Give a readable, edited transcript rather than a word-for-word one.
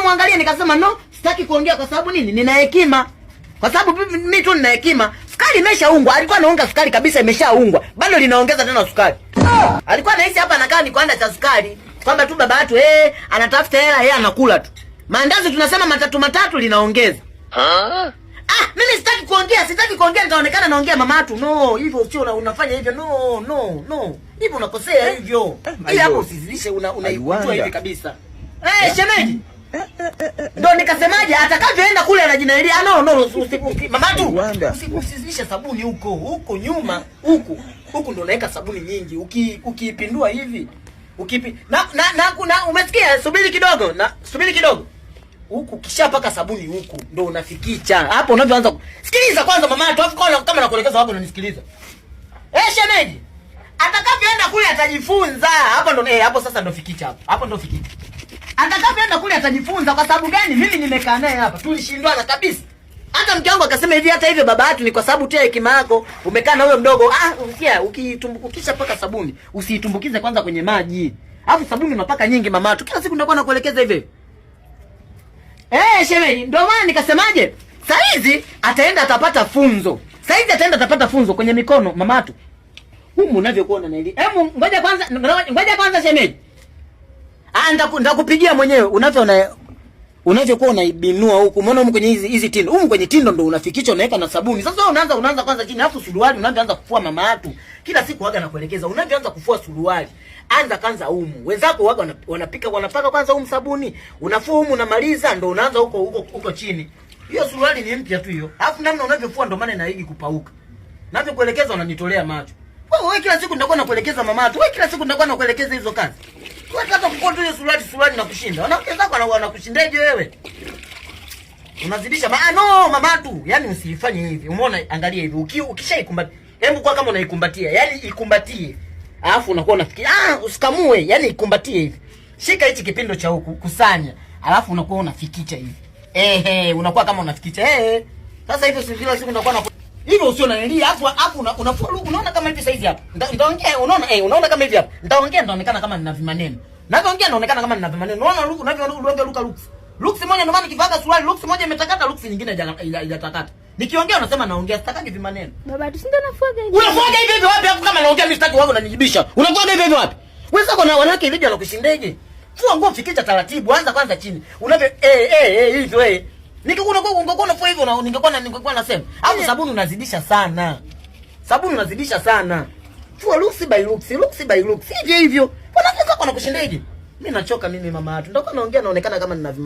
nikamwangalia nikasema no, sitaki kuongea kwa sababu nini? Nina hekima. Kwa sababu mimi tu nina hekima. Sukari imeshaungwa. Alikuwa anaunga sukari kabisa imeshaungwa. Bado linaongeza tena sukari. Alikuwa anahisi hapa anakaa ni kiwanda cha sukari. Kwamba tu baba yetu anatafuta hela, yeye anakula tu. Maandazi tunasema matatu linaongeza. Mimi sitaki kuongea nitaonekana naongea mama tu. No, hivyo sio unafanya hivyo. No. Hivyo unakosea hivyo. Ili hapo usizidishe unaikutoa hivi kabisa. Shemeji. Ndio nikasemaje atakavyoenda kule anajinailia. No, mama tu. Usizidishe sabuni huko nyuma huku ndio unaweka sabuni nyingi. Ukiipindua hivi. Na umesikia? Subiri kidogo. Huku kisha paka sabuni huku ndio unafikicha. Hapo unavyoanza sikiliza kwanza mama tu, afu kama nakuelekeza hapo unanisikiliza. Shemeji. Atakavyoenda kule atajifunza. Hapo ndo hapo sasa ndo fikicha hapo. Hapo ndo fikicha. Atakavyoenda kule atajifunza kwa sababu gani? Mimi nimekaa naye hapa. Tulishindwana kabisa. Hata mke wangu akasema hivi hata hivyo baba yetu ni kwa sababu tu hekima yako. Umekaa na huyo mdogo. Ukisha paka sabuni, usiitumbukize kwanza kwenye maji. Alafu sabuni unapaka nyingi mama tu. Kila siku nitakuwa nakuelekeza hivi. Shemeji, ndio maana nikasemaje? Saizi ataenda atapata funzo kwenye mikono mamatu. Humu unavyokuwa na ili. Ngoja kwanza shemeji. Ndakupigia mwenyewe unavyokuwa unaibinua huku. Umeona humu kwenye hizi tindo. Humu kwenye tindo ndo unafikisha unaweka na sabuni. Sasa wewe unaanza kwanza chini alafu suruali unaanza kufua mamatu. Kila siku waga nakuelekeza unavyoanza kufua suruali. Anza kwanza humu. Wenzako waga wanapaka kwanza humu sabuni. Unafua humu unamaliza ndo unaanza huko chini. Hiyo suruali ni mpya tu hiyo. Alafu namna unavyofua ndo maana inaigi kupauka. Ninavyokuelekeza unanitolea macho. Wewe kila siku nitakuwa nakuelekeza mama tu. Wewe kila siku nitakuwa nakuelekeza hizo kazi. Wewe hata kukua tu hiyo suruali na kushinda. Wanaongeza kwa wanakushindaje wewe? Unazidisha mama tu. Yaani usifanye hivi. Umeona angalia hivi. Ukishaikumbatia. Hebu kwa kama unaikumbatia. Yaani ikumbatie. Alafu unakuwa unafikiria usikamue, yani ikumbatie hivi. Shika hichi kipindo cha huku, kusanya. Alafu unakuwa unafikicha hivi. Unakuwa kama unafikicha. Sasa hivyo si kila siku unakuwa hivyo usio unanilia, alafu unafua unaona kama hivi saizi hapa. Nitaongea unaona kama hivi hapa. Nitaongea nitaonekana kama nina vimaneno. Navyoongea naonekana kama nina vimaneno. Unaona unavyoruka looks moja ndio maana kivaga suruali looks moja imetakata looks nyingine haijatakata. Nikiongea unasema naongea sitaki vimaneno. Baba tu ndio nafuaga hivi. Unafuaga hivi wapi hapo kama naongea mimi sitaki wao unanijibisha. Unafuaga hivi wapi? Wewe sasa kuna wanawake hivi wanakushindeje? Fua nguo fikicha taratibu, anza kwanza chini. Unavyo hivyo Ningekuwa unafua hivyo ningekuwa nasema. Hapo sabuni unazidisha sana. Fua looks by looks. Hivyo. Wanawake wanakushindeje? Mimi nachoka mimi mama watu. Ndio naongea naonekana kama nina